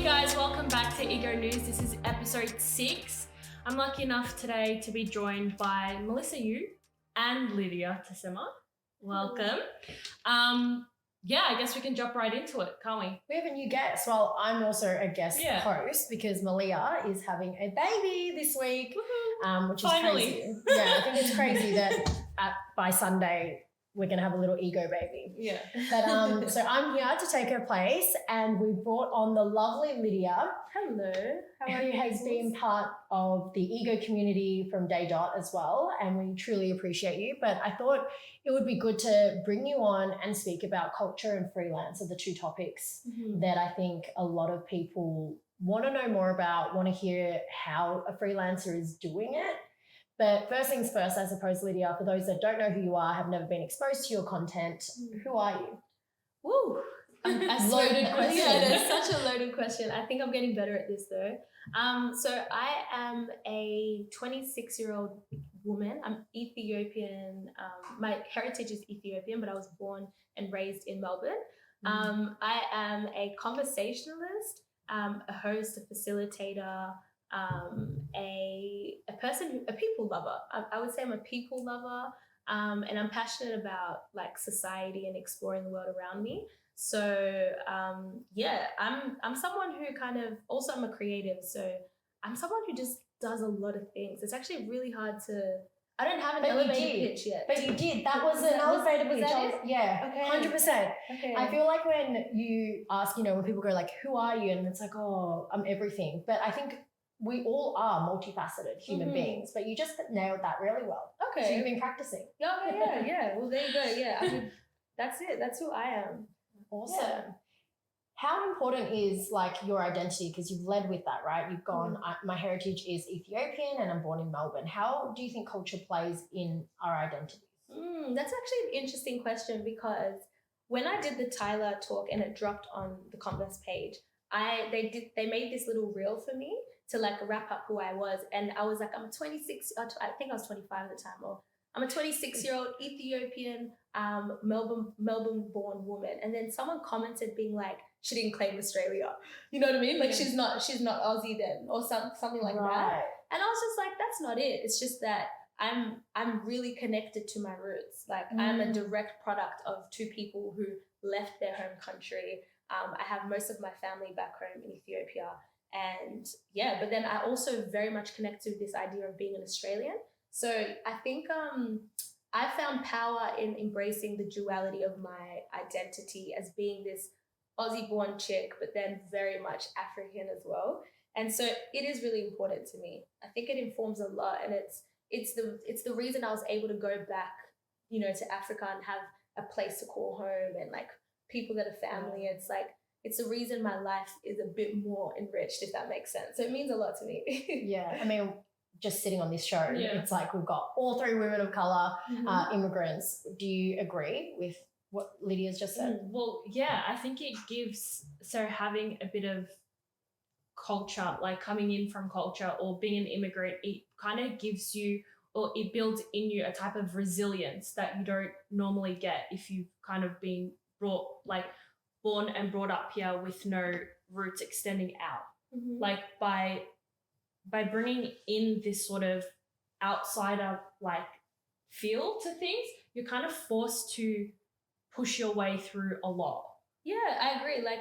guys, welcome back to Ego News. This is episode 6. I'm lucky enough today to be joined by Melissa Yu and Lydia Tesema. Welcome. I guess we can jump right into it, can't we? We have a new guest. Well, I'm also a guest host because Malea is having a baby this week, which is crazy. Yeah, I think it's crazy that by Sunday we're going to have a little ego baby. Yeah. But so I'm here to take her place, and we brought on the lovely Lydia. Hello. Who has been part of the ego community from day dot as well, and we truly appreciate you. But I thought it would be good to bring you on and speak about culture and freelance are the two topics that I think a lot of people want to know more about, want to hear how a freelancer is doing it. But first things first, I suppose, Lydia, for those that don't know who you are, have never been exposed to your content, who are you? Woo! Loaded question. Yeah, it is such a loaded question. I think I'm getting better at this though. So I am a 26-year-old woman. I'm Ethiopian. My heritage is Ethiopian, but I was born and raised in Melbourne. I am a conversationalist, a host, a facilitator, a people lover. I would say I'm a people lover, and I'm passionate about like society and exploring the world around me. So I'm someone who kind of also I'm a creative. So I'm someone who just does a lot of things. It's actually really hard to. I don't have an elevator pitch yet. But you did. That was an elevator pitch. Yeah, okay. 100%. Okay. I feel like when you ask, when people go like, who are you? And it's like, oh, I'm everything. But I think we all are multifaceted human beings, but you just nailed that really well. Okay. So you've been practicing. Yeah. Well, there you go. Yeah. I mean, that's it. That's who I am. Awesome. Yeah. How important is like your identity? Because you've led with that, right? You've gone, my heritage is Ethiopian and I'm born in Melbourne. How do you think culture plays in our identities? That's actually an interesting question, because when I did the Tyler talk and it dropped on the Converse page, they made this little reel for me to like wrap up who I was. And I was like, I'm a 26, I think I was 25 at the time, or I'm a 26-year-old Ethiopian Melbourne born woman. And then someone commented being like, she didn't claim Australia. You know what I mean? Like she's not Aussie then, or something like that. And I was just like, that's not it. It's just that I'm really connected to my roots. Like I'm a direct product of two people who left their home country. I have most of my family back home in Ethiopia. And but then I also very much connect to this idea of being an Australian. So I think I found power in embracing the duality of my identity as being this Aussie-born chick, but then very much African as well. And so it is really important to me. I think it informs a lot, and it's the reason I was able to go back, to Africa and have a place to call home and like people that are family. It's the reason my life is a bit more enriched, if that makes sense. So it means a lot to me. Yeah, I mean, just sitting on this show, it's like we've got all 3 women of colour, immigrants. Do you agree with what Lydia's just said? Well, yeah, I think it gives, so having a bit of culture, like coming in from culture or being an immigrant, it kind of gives you, or it builds in you a type of resilience that you don't normally get if you've kind of been born and brought up here with no roots extending out. Like by bringing in this sort of outsider like feel to things, you're kind of forced to push your way through a lot. Yeah, I agree. Like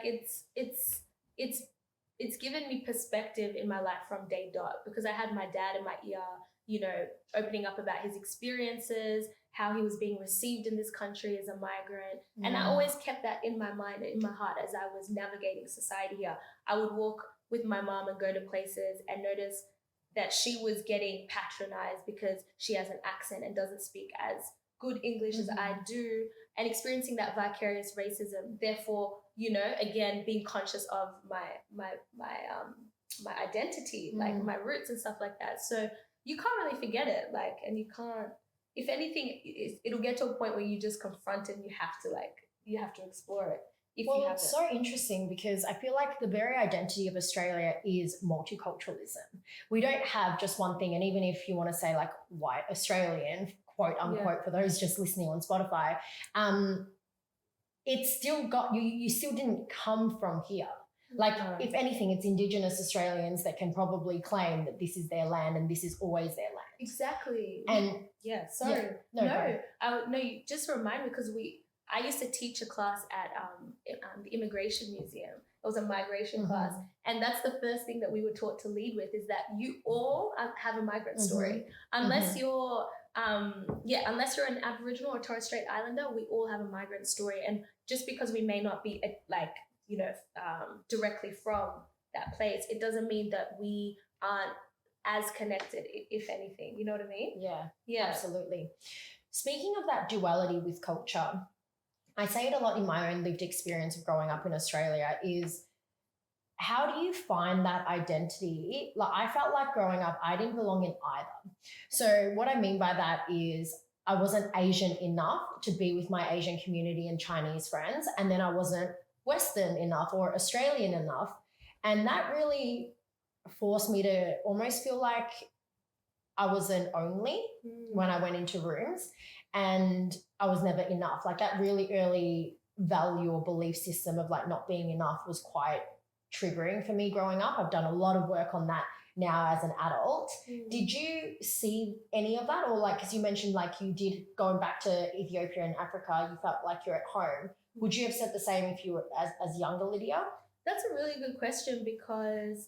it's given me perspective in my life from day dot, because I had my dad in my ear, opening up about his experiences, how he was being received in this country as a migrant. And I always kept that in my mind, in my heart, as I was navigating society here. I would walk with my mom and go to places and notice that she was getting patronized because she has an accent and doesn't speak as good English as I do, and experiencing that vicarious racism. Therefore, again, being conscious of my identity, like my roots and stuff like that. So you can't really forget it, and you can't, if anything, it'll get to a point where you just confront it and you have to explore it. It's so interesting, because I feel like the very identity of Australia is multiculturalism. We don't have just one thing. And even if you want to say like white Australian, quote unquote, for those just listening on Spotify, it's still got, you still didn't come from here. Like, if anything, it's Indigenous Australians that can probably claim that this is their land and this is always their land. Exactly. And sorry. No, you just remind me, because I used to teach a class at the Immigration Museum. It was a migration class. And that's the first thing that we were taught to lead with, is that you all have a migrant story. Unless you're unless you're an Aboriginal or Torres Strait Islander, we all have a migrant story. And just because we may not be directly from that place, it doesn't mean that we aren't as connected, if anything. You know what I mean? Yeah, absolutely. Speaking of that duality with culture, I say it a lot in my own lived experience of growing up in Australia, is how do you find that identity? Like, I felt like growing up, I didn't belong in either. So what I mean by that is I wasn't Asian enough to be with my Asian community and Chinese friends, and then I wasn't Western enough or Australian enough. And that really forced me to almost feel like I was an only when I went into rooms, and I was never enough. Like, that really early value or belief system of like not being enough was quite triggering for me growing up. I've done a lot of work on that now as an adult. Did you see any of that? Or like, because you mentioned like you did, going back to Ethiopia and Africa, you felt like you're at home. Would you have said the same if you were as younger, Lydia? That's a really good question, because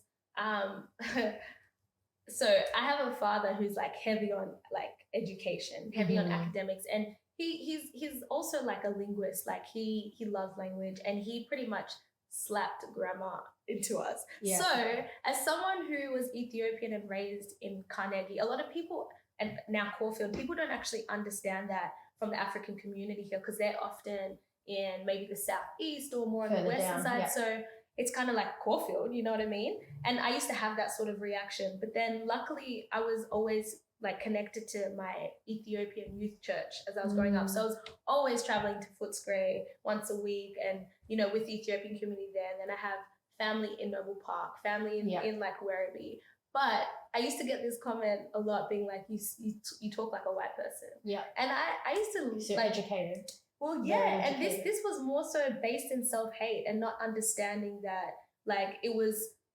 so I have a father who's like heavy on like education, heavy on academics, and he's also like a linguist. Like he loves language, and he pretty much slapped grammar into us. So as someone who was Ethiopian and raised in Carnegie, a lot of people, and now Caulfield, people don't actually understand that from the African community here, because they're often in maybe the southeast or more on the western side. So it's kind of like Caulfield, you know what I mean? And I used to have that sort of reaction. But then luckily I was always like connected to my Ethiopian youth church as I was growing up. So I was always traveling to Footscray once a week, and, you know, with the Ethiopian community there. And then I have family in Noble Park, family in like Werribee. But I used to get this comment a lot being like, you talk like a white person. And I used to so like educated. Well, and this was more so based in self-hate and not understanding that like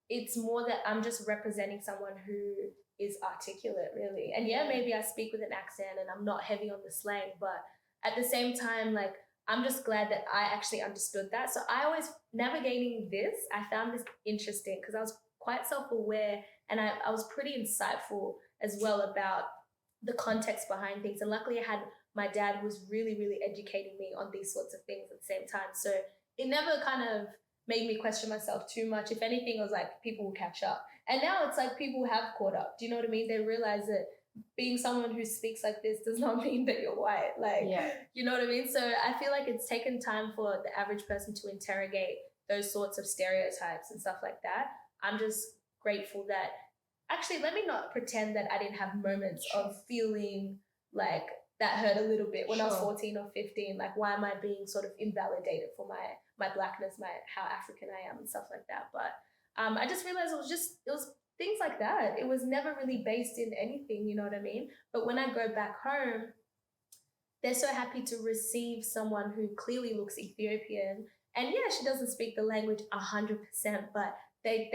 it's more that I'm just representing someone who is articulate, really. And maybe I speak with an accent and I'm not heavy on the slang, but at the same time, like, I'm just glad that I actually understood that. So I always, navigating this, I found this interesting because I was quite self-aware, and I was pretty insightful as well about the context behind things. And luckily I had my dad who was really, really educating me on these sorts of things at the same time. So it never kind of made me question myself too much. If anything, it was like people will catch up. And now it's like people have caught up. Do you know what I mean? They realize that being someone who speaks like this does not mean that you're white. Like, you know what I mean? So I feel like it's taken time for the average person to interrogate those sorts of stereotypes and stuff like that. I'm just grateful that, actually, let me not pretend that I didn't have moments of feeling like that hurt a little bit when I was 14 or 15. Like, why am I being sort of invalidated for my blackness, how African I am and stuff like that. But I just realized it was things like that. It was never really based in anything, you know what I mean? But when I go back home, they're so happy to receive someone who clearly looks Ethiopian. And she doesn't speak the language 100%, but they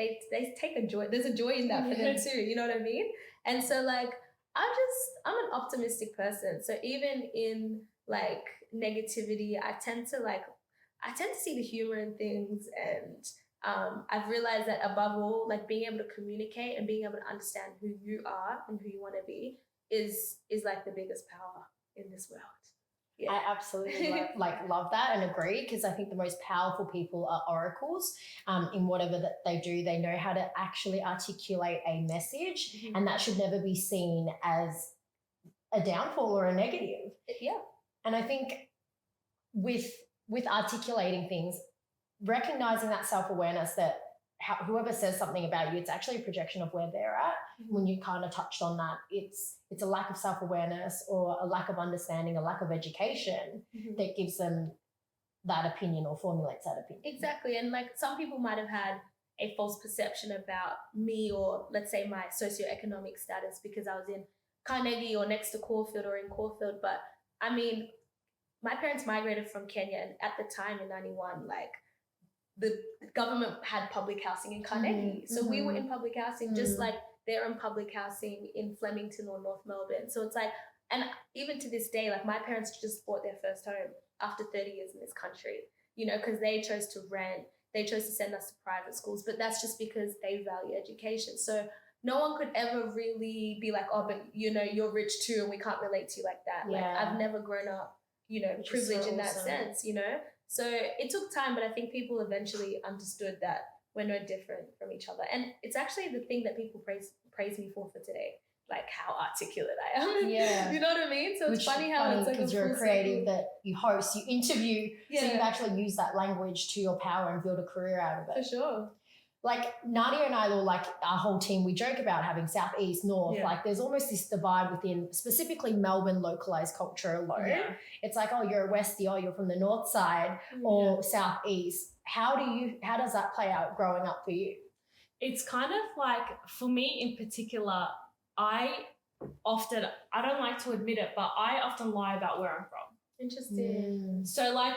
take a joy. There's a joy in that for them too, you know what I mean? And so like, I'm an optimistic person. So even in like negativity, I tend to see the humor in things. And I've realized that above all, like, being able to communicate and being able to understand who you are and who you want to be is like the biggest power in this world. I absolutely love that and agree, because I think the most powerful people are oracles in whatever that they do. They know how to actually articulate a message, and that should never be seen as a downfall or a negative. And I think with articulating things, recognizing that self-awareness that whoever says something about you, it's actually a projection of where they're at. When you kind of touched on that, it's a lack of self-awareness or a lack of understanding, a lack of education that gives them that opinion or formulates that opinion. Exactly. And like, some people might have had a false perception about me, or let's say my socioeconomic status, because I was in Carnegie or next to Caulfield or in Caulfield. But I mean, my parents migrated from Kenya, and at the time in 91, like, the government had public housing in Carnegie. So we were in public housing just like they're in public housing in Flemington or North Melbourne. So it's like, and even to this day, like my parents just bought their first home after 30 years in this country, you know, because they chose to rent, they chose to send us to private schools, but that's just because they value education. So no one could ever really be like, oh, but you know, you're rich too and we can't relate to you like that. Yeah. Like I've never grown up, you know, privileged in that sense, you know? So it took time, but I think people eventually understood that we're no different from each other. And it's actually the thing that people praise me for today, like how articulate I am. Yeah. You know what I mean? So it's funny how it's like because you're a creative that you host, you interview, so you've actually used that language to your power and build a career out of it. For sure. Like Nadia and I, or like our whole team, we joke about having South, East, North. Like there's almost this divide within specifically Melbourne localized culture alone. Yeah. It's like, oh, you're a Westie, oh, you're from the North side or South East. How does that play out growing up for you? It's kind of like, for me in particular, I don't like to admit it, but I often lie about where I'm from. Interesting. So like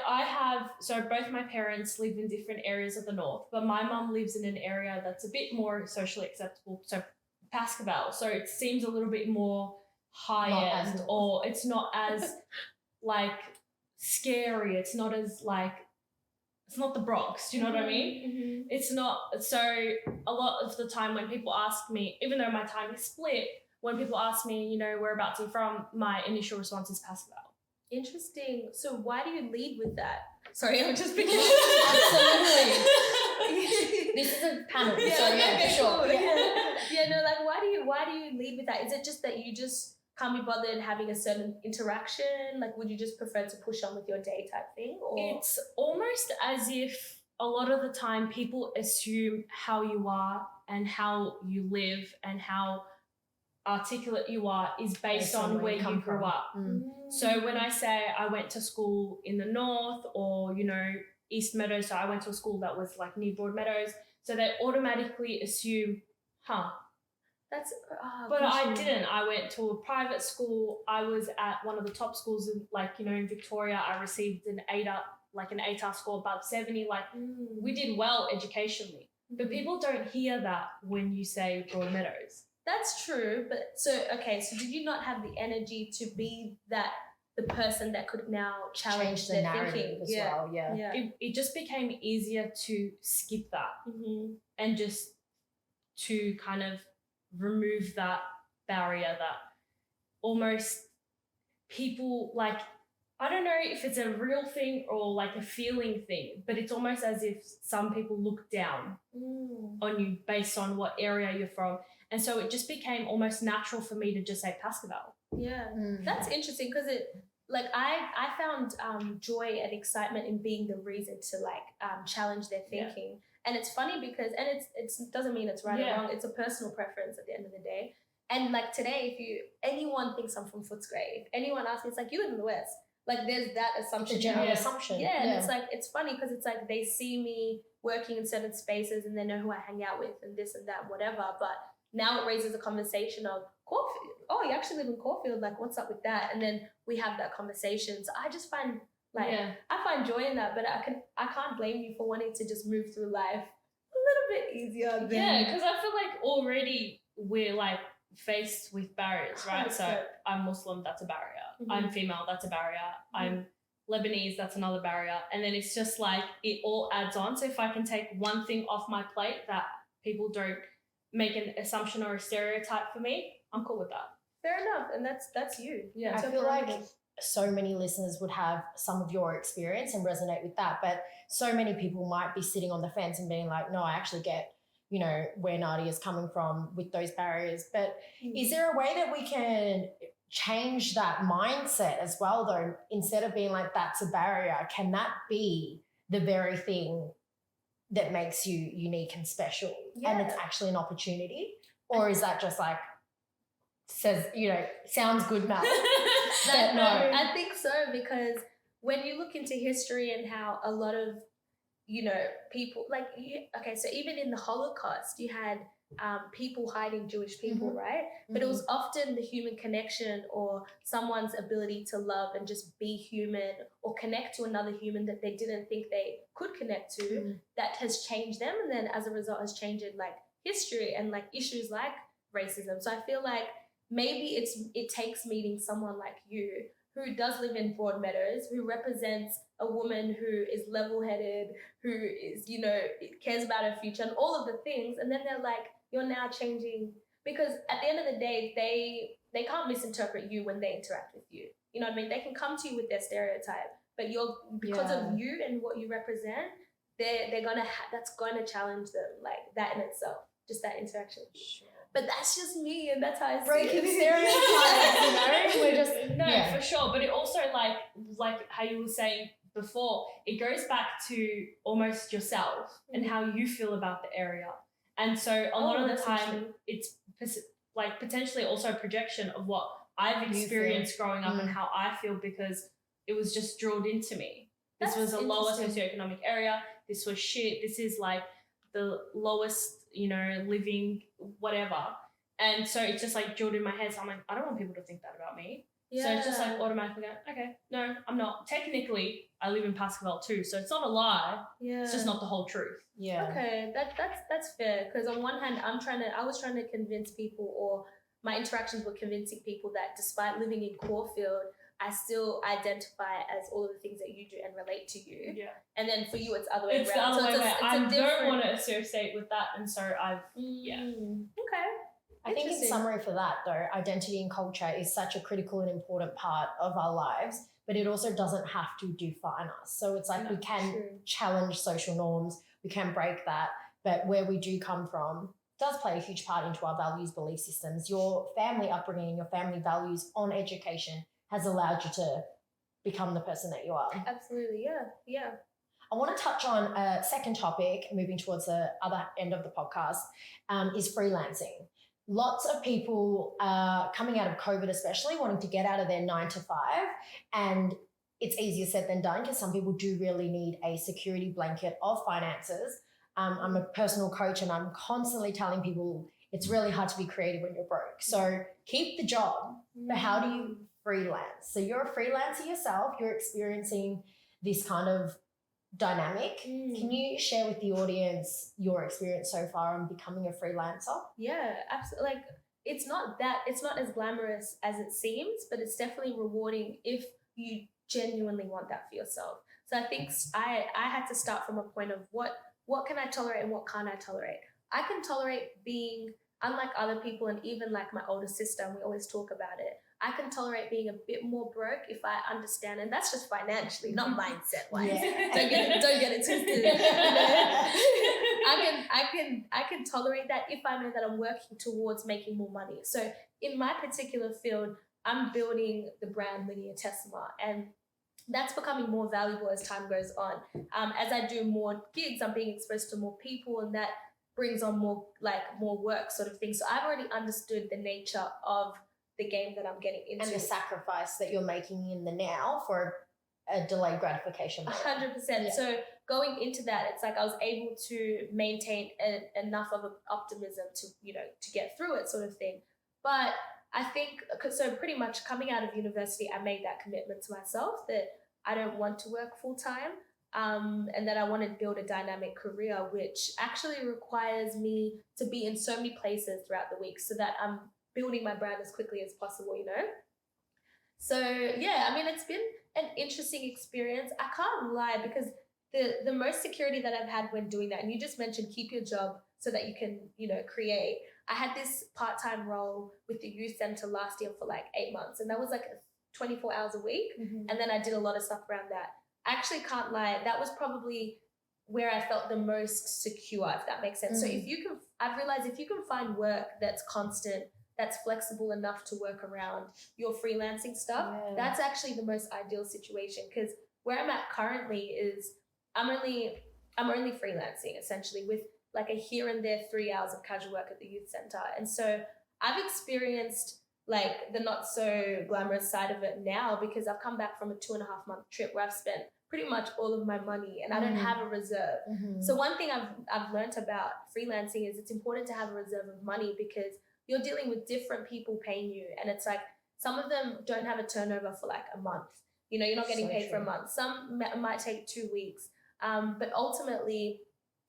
both my parents live in different areas of the north, but my mum lives in an area that's a bit more socially acceptable. So Pascoe, so it seems a little bit more high end, or it's not as like scary. It's not as like, it's not the Bronx. Do you know what I mean? It's not. So a lot of the time when people ask me, even though my time is split, when people ask me, you know, whereabouts I'm from, my initial response is Pascoe. Interesting. So why do you lead with that? Sorry, I'm just picking. Absolutely. This is a panel, so for sure. Cool. Yeah, no, like why do you lead with that? Is it just that you just can't be bothered having a certain interaction? Like, would you just prefer to push on with your day type thing? Or it's almost as if a lot of the time people assume how you are and how you live and how articulate you are is based on where you grew up. So when I say I went to school in the north or, you know, East Meadows, so I went to a school that was like near Broadmeadows, so they automatically assume, that's but I didn't. I went to a private school. I was at one of the top schools in, like, you know, in Victoria. I received an ATAR score above 70. Like we did well educationally, but people don't hear that when you say Broadmeadows. That's true, but so did you not have the energy to be the person that could now challenge the their narrative thinking as well? Yeah. It just became easier to skip that and just to kind of remove that barrier that almost people like, I don't know if it's a real thing or like a feeling thing, but it's almost as if some people look down on you based on what area you're from. And so it just became almost natural for me to just say Pascoe. Yeah, that's interesting because I found joy and excitement in being the reason to challenge their thinking. And it's funny because, and it doesn't mean it's right or wrong. It's a personal preference at the end of the day. And like today, if anyone thinks I'm from Footscray, if anyone asks me, it's like, you live in the West. Like there's that assumption. The general assumption. Yeah, and it's like, it's funny because it's like they see me working in certain spaces and they know who I hang out with and this and that, whatever. But now it raises a conversation of Caulfield. Oh, you actually live in Caulfield. Like, what's up with that? And then we have that conversation. So I just find I find joy in that. But I can't blame you for wanting to just move through life a little bit easier. Because I feel like already we're like faced with barriers, right? 100%. So I'm Muslim, that's a barrier. I'm female, that's a barrier. I'm Lebanese, that's another barrier. And then it's just like it all adds on. So if I can take one thing off my plate that people don't make an assumption or a stereotype for me, I'm cool with that. Fair enough. And that's you. Yeah. I feel like so many listeners would have some of your experience and resonate with that, but so many people might be sitting on the fence and being like, no, I actually get, you know, where Nadia is coming from with those barriers. But is there a way that we can change that mindset as well, though? Instead of being like, that's a barrier, can that be the very thing that makes you unique and special and it's actually an opportunity? Or is that just like, sounds good, Mel? No, I think so, because when you look into history and how a lot of, you know, people so even in the Holocaust, you had people hiding Jewish people, right? But it was often the human connection or someone's ability to love and just be human or connect to another human that they didn't think they could connect to that has changed them, and then as a result has changed like history and like issues like racism. So I feel like maybe it takes meeting someone like you who does live in Broadmeadows, who represents a woman who is level-headed, who is, cares about her future and all of the things. And then they're like, you're now changing. Because at the end of the day, they can't misinterpret you when they interact with you. You know what I mean? They can come to you with their stereotype, but because of you and what you represent, that's gonna challenge them, like that in itself, just that interaction. Sure. But that's just me, and that's how I see breaking it. stereotypes, We're just for sure. But it also like how you were saying before, it goes back to almost yourself and how you feel about the area. And so a lot of the time, it's like potentially also a projection of what I've experienced growing up and how I feel, because it was just drilled into me. This was a lower socioeconomic area. This was shit. This is like the lowest, living whatever. And so it's just like drilled in my head. So I'm like, I don't want people to think that about me. Yeah. So it's just like automatically go, okay, no, I'm not. Technically, I live in Pascavel too, so it's not a lie. Yeah. It's just not the whole truth. Yeah. Okay, that's fair. Because on one hand, I was trying to convince people, or my interactions were convincing people that despite living in Caulfield, I still identify as all of the things that you do and relate to you. Yeah. And then for you, it's the other way around. It's the other way around. I don't want to associate with that, and so I've Okay. I think in summary for that though, identity and culture is such a critical and important part of our lives, but it also doesn't have to define us. So it's like we can challenge social norms, we can break that, but where we do come from does play a huge part into our values, belief systems. Your family upbringing, your family values on education has allowed you to become the person that you are. Absolutely, yeah. I want to touch on a second topic, moving towards the other end of the podcast, is freelancing. Lots of people are coming out of COVID, especially wanting to get out of their 9 to 5, and it's easier said than done because some people do really need a security blanket of finances. I'm a personal coach and I'm constantly telling people it's really hard to be creative when you're broke. So keep the job, but how do you freelance? So you're a freelancer yourself, you're experiencing this kind of dynamic. Can you share with the audience your experience so far on becoming a freelancer? Yeah, absolutely. Like it's not as glamorous as it seems, but it's definitely rewarding if you genuinely want that for yourself. So I think I had to start from a point of what can I tolerate and what can't I tolerate. I can tolerate being unlike other people, and even like my older sister, and we always talk about it. I can tolerate being a bit more broke if I understand, and that's just financially, not mindset wise. Yeah. Don't get it twisted. I can tolerate that if I know that I'm working towards making more money. So in my particular field, I'm building the brand Lydia Tesema, and that's becoming more valuable as time goes on. As I do more gigs, I'm being exposed to more people, and that brings on more work sort of thing. So I've already understood the nature of the game that I'm getting into. And the sacrifice that you're making in the now for a delayed gratification. 100%. Yeah. So going into that, it's like I was able to maintain enough of an optimism to get through it sort of thing. But I think, so pretty much coming out of university, I made that commitment to myself that I don't want to work full time. And that I want to build a dynamic career, which actually requires me to be in so many places throughout the week so that I'm building my brand as quickly as possible, So yeah, I mean, it's been an interesting experience. I can't lie, because the most security that I've had when doing that, and you just mentioned keep your job so that you can, create. I had this part-time role with the youth center last year for like 8 months, and that was like 24 hours a week. And then I did a lot of stuff around that. I actually can't lie, that was probably where I felt the most secure, if that makes sense. So I've realized if you can find work that's constant, that's flexible enough to work around your freelancing stuff, that's actually the most ideal situation. Because where I'm at currently is I'm only freelancing essentially with like a here and there 3 hours of casual work at the youth center. And so I've experienced like the not so glamorous side of it now, because I've come back from a 2.5 month trip where I've spent pretty much all of my money, and I don't have a reserve. So one thing I've learned about freelancing is it's important to have a reserve of money, because you're dealing with different people paying you, and it's like some of them don't have a turnover for like a month. You know, you're not getting paid for a month. Some might take 2 weeks. But ultimately,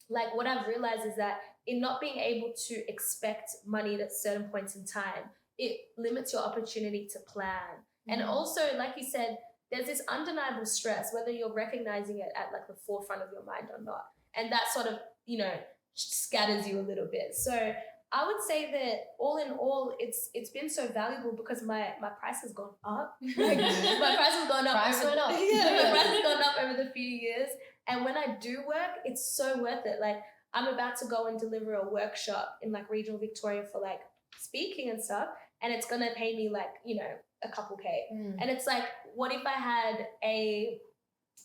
like what I've realized is that in not being able to expect money at certain points in time, it limits your opportunity to plan. And also, like you said, there's this undeniable stress, whether you're recognizing it at like the forefront of your mind or not. And that sort of, you know, scatters you a little bit. So I would say that all in all, it's been so valuable, because my price has gone up. My price has gone up. Price went up. Yeah, my price has gone up over the few years. And when I do work, it's so worth it. Like I'm about to go and deliver a workshop in like regional Victoria for like speaking and stuff. And it's going to pay me like, you know, a couple K. And it's like, what if I had a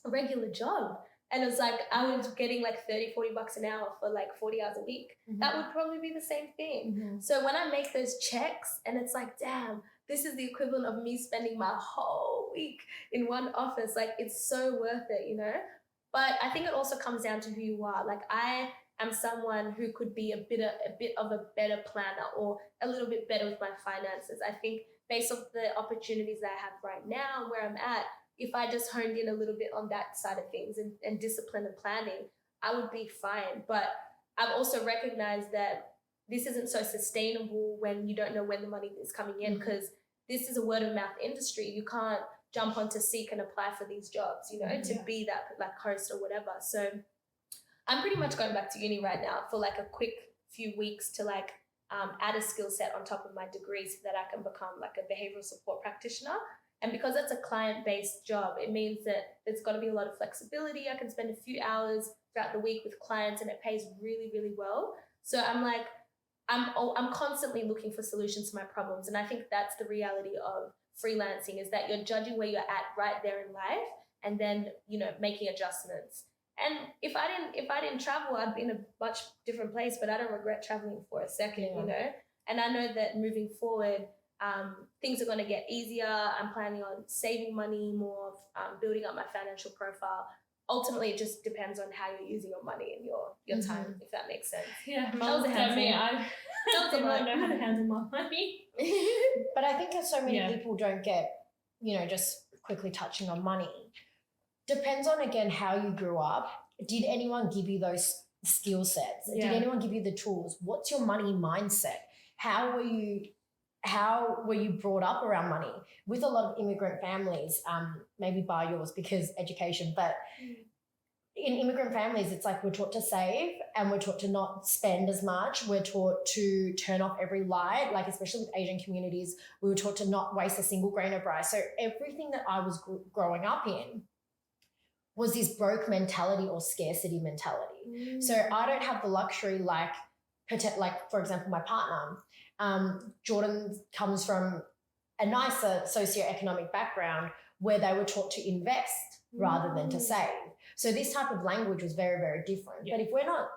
regular job? And it's like, I was getting like 30, 40 bucks an hour for like 40 hours a week. That would probably be the same thing. So when I make those checks and it's like, damn, this is the equivalent of me spending my whole week in one office. Like it's so worth it, you know? But I think it also comes down to who you are. Like I am someone who could be a bit of a better planner, or a little bit better with my finances. I think based off the opportunities that I have right now and where I'm at, if I just honed in a little bit on that side of things and discipline and planning, I would be fine. But I've also recognized that this isn't so sustainable when you don't know when the money is coming in, because this is a word of mouth industry. You can't jump onto Seek and apply for these jobs, you know, to be that like host or whatever. So I'm pretty much going back to uni right now for like a quick few weeks to like add a skill set on top of my degree so that I can become like a behavioral support practitioner. And because that's a client-based job, it means that there's got to be a lot of flexibility. I can spend a few hours throughout the week with clients, and it pays really, really well. So I'm like, I'm constantly looking for solutions to my problems. And I think that's the reality of freelancing, is that you're judging where you're at right there in life, and then, you know, making adjustments. And if I didn't travel, I'd be in a much different place, but I don't regret traveling for a second, you know? And I know that moving forward, things are going to get easier. I'm planning on saving money more, building up my financial profile. Ultimately, it just depends on how you're using your money and your time, if that makes sense. Yeah, That was a tell me, I handful. don't know how to handle my money. But I think that so many people don't get, you know, just quickly touching on money. Depends on, again, how you grew up. Did anyone give you those skill sets? Did anyone give you the tools? What's your money mindset? How were you brought up around money? With a lot of immigrant families, maybe bar yours because education, but in immigrant families, it's like we're taught to save and we're taught to not spend as much. We're taught to turn off every light, like especially with Asian communities, we were taught to not waste a single grain of rice. So everything that I was growing up in was this broke mentality or scarcity mentality. So I don't have the luxury like, for example, my partner, Jordan comes from a nicer socioeconomic background where they were taught to invest rather than to save. So this type of language was very, very different. But if we're not,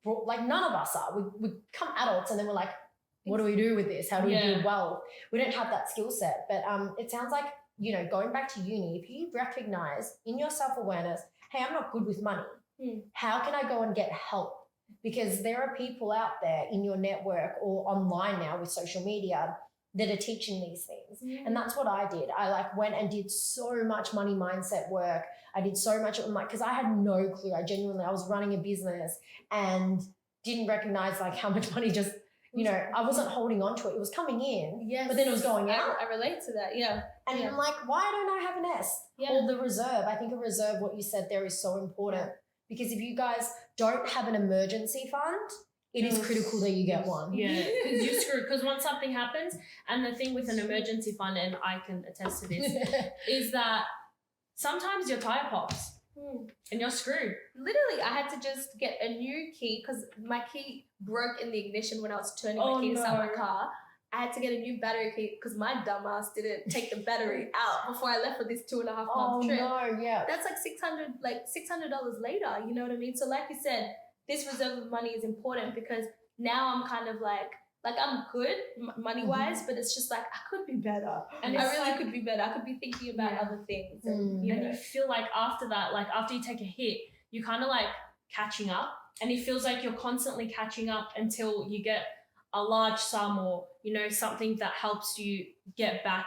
like none of us are, we become adults and then we're like, what do we do with this? How do we build wealth? We don't have that skill set. But it sounds like, you know, going back to uni, if you recognize in your self-awareness, hey, I'm not good with money. How can I go and get help? Because there are people out there in your network or online now with social media that are teaching these things. And that's what I did. I like went and did so much money mindset work. I did so much of because I had no clue. I was running a business and didn't recognize like how much money just, you know, I wasn't holding on to it. It was coming in, but then it was going out. I relate to that, And I'm like, why don't I have a nest? Or the reserve. I think a reserve, what you said there, is so important. Because if you guys don't have an emergency fund, it is critical that you get one. Yeah, because you're screwed. Because once something happens, and the thing with an emergency fund, and I can attest to this, is that sometimes your tire pops and you're screwed. Literally, I had to just get a new key because my key broke in the ignition when I was turning my key to start my car. I had to get a new battery key because my dumbass didn't take the battery out before I left for this 2.5 month trip. That's like $600 later, you know what I mean? So like you said, this reserve of money is important because now I'm kind of like Like I'm good money-wise, but it's just like I could be better. And I it's really like- could be better. I could be thinking about other things. And, And you feel like after that, like after you take a hit, you kind of like catching up, and it feels like you're constantly catching up until you get a large sum or, you know, something that helps you get back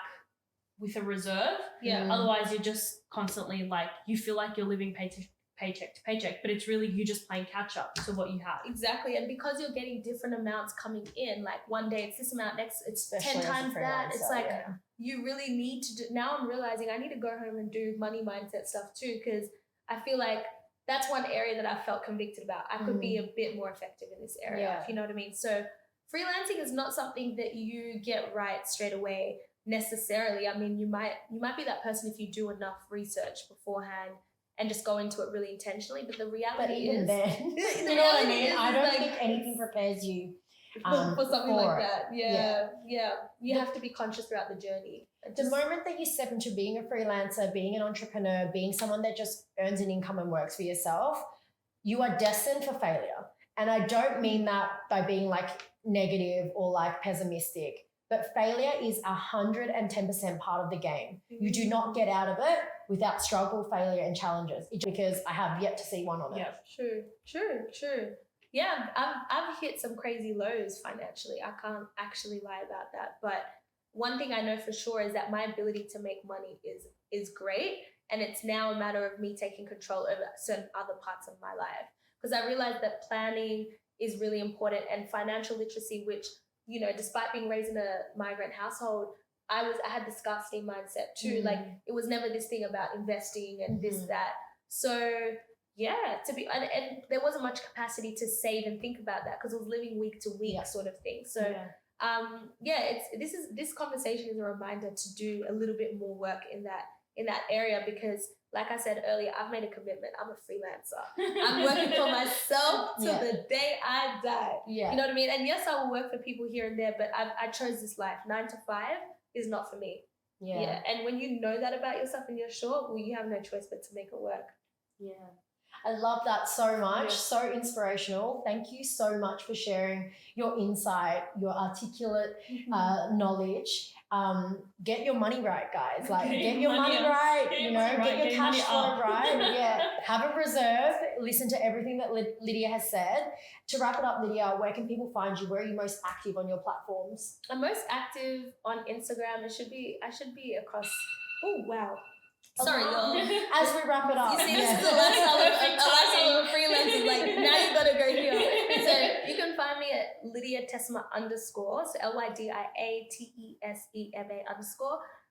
with a reserve. Otherwise you're just constantly like, you feel like you're living paycheck to paycheck, but it's really you just playing catch up to what you have. Exactly. And because you're getting different amounts coming in, like one day it's this amount, next it's Especially 10 times that. It's like yeah. you really need to do. Now I'm realizing I need to go home and do money mindset stuff too, because I feel like that's one area that I felt convicted about. I could be a bit more effective in this area, if you know what I mean. So freelancing is not something that you get right straight away necessarily. I mean, you might be that person if you do enough research beforehand and just go into it really intentionally. But the reality even is, then, the you know what I mean? reality I don't like, think anything prepares you for something for like it. that. Yeah. You have to be conscious throughout the journey. The moment that you step into being a freelancer, being an entrepreneur, being someone that just earns an income and works for yourself, you are destined for failure. And I don't mean that by being like negative or like pessimistic, but failure is 110% part of the game. You do not get out of it without struggle, failure, and challenges. It's because I have yet to see one on it. True. Yeah, I've hit some crazy lows financially. I can't actually lie about that. But one thing I know for sure is that my ability to make money is great. And it's now a matter of me taking control over certain other parts of my life. Because I realized that planning is really important, and financial literacy, which, you know, despite being raised in a migrant household, I had the scarcity mindset too. Like it was never this thing about investing and this, that. So yeah, and there wasn't much capacity to save and think about that because I was living week to week sort of thing. So this conversation is a reminder to do a little bit more work in that area, because like I said earlier, I've made a commitment. I'm a freelancer. I'm working for myself till the day I die. You know what I mean? And yes, I will work for people here and there, but I chose this life. 9 to 5 is not for me. And when you know that about yourself and you're sure, well, you have no choice but to make it work. I love that so much. So inspirational. Thank you so much for sharing your insight, your articulate knowledge. Get your money right, guys. Like get your money right, get your cash flow right. Have a reserve. Listen to everything that Lydia has said. To wrap it up, Lydia, where can people find you? Where are you most active on your platforms? I'm most active on Instagram. I should be across. Oh wow. Sorry, y'all. As we wrap it up. You see, this is the lifestyle of a freelancer. Like, now you gotta go here. So you can find me at Lydia Tesema _. So LYDIATESEMA_.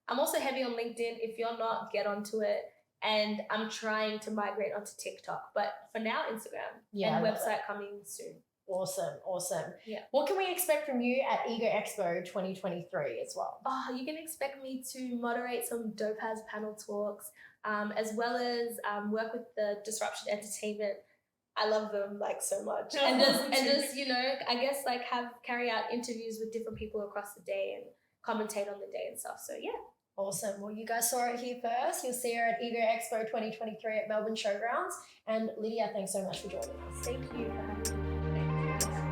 I'm also heavy on LinkedIn. If you're not, get onto it. And I'm trying to migrate onto TikTok. But for now, Instagram. And website coming soon. Awesome. Yeah. What can we expect from you at Ego Expo 2023 as well? Oh, you can expect me to moderate some dope-ass panel talks, as well as work with the Disruption Entertainment. I love them like so much, and just you know, I guess like carry out interviews with different people across the day and commentate on the day and stuff. So yeah. Awesome. Well, you guys saw it here first. You'll see her at Ego Expo 2023 at Melbourne Showgrounds. And Lydia, thanks so much for joining us. Thank you for having me.